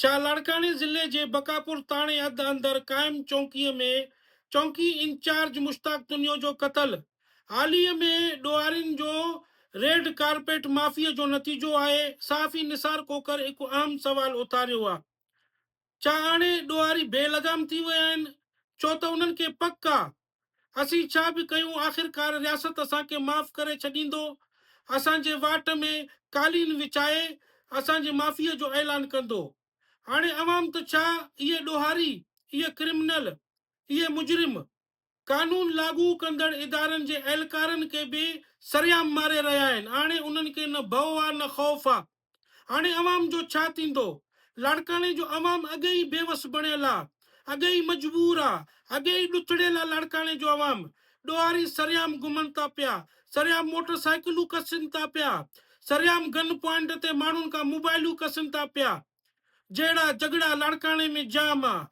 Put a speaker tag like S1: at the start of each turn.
S1: छा लाड़काने ज़िले जे बकापुर थाणे हद अंदर क़ाइम चौकीअ में चौकी इंचार्ज मुश्ताक दुनियो जो क़त्ल हालीअ में ॾोहारियुनि जो रेड कारपेट माफ़िया जो नतीजो आहे। सहाफ़ी निसार कोकर हिकु अहम सवाल उथारियो आहे। छा हाणे ॾोहारी बेलगाम थी विया आहिनि? छो त उन्हनि खे पक आहे असीं छा बि कयूं आख़िरकार रियासत असांखे माफ़ करे छॾींदो। असांजे वाट में कालीन विछाए असांजे माफ़ीअ जो ऐलान कंदो। हाणे अवाम त छा, इहे ॾोहारी, इहे क्रिमिनल, इहे मुजरिम कानून लागू कंदड़ इदारनि जे एहलकारनि खे बि सरियाम मारे रहिया आहिनि। हाणे उन्हनि खे न भउ आहे न ख़ौफ़ आहे। हाणे अवाम जो छा थींदो? लाड़काने जो अवाम अॻे ई बेवस बणियल आहे, अॻे ई मजबूर आहे, अॻे ई ॾुथड़ियल आहे। लाड़काने जो अवाम ॾोहारी सरियाम घुमनि था पिया, सरियाम मोटरसाइकिलूं कसनि था पिया, सरियाम गन पॉइंट ते माण्हुनि खां मोबाइलूं कसनि था पिया। जहिड़ा झगड़ा लाड़काने में जाम आहे।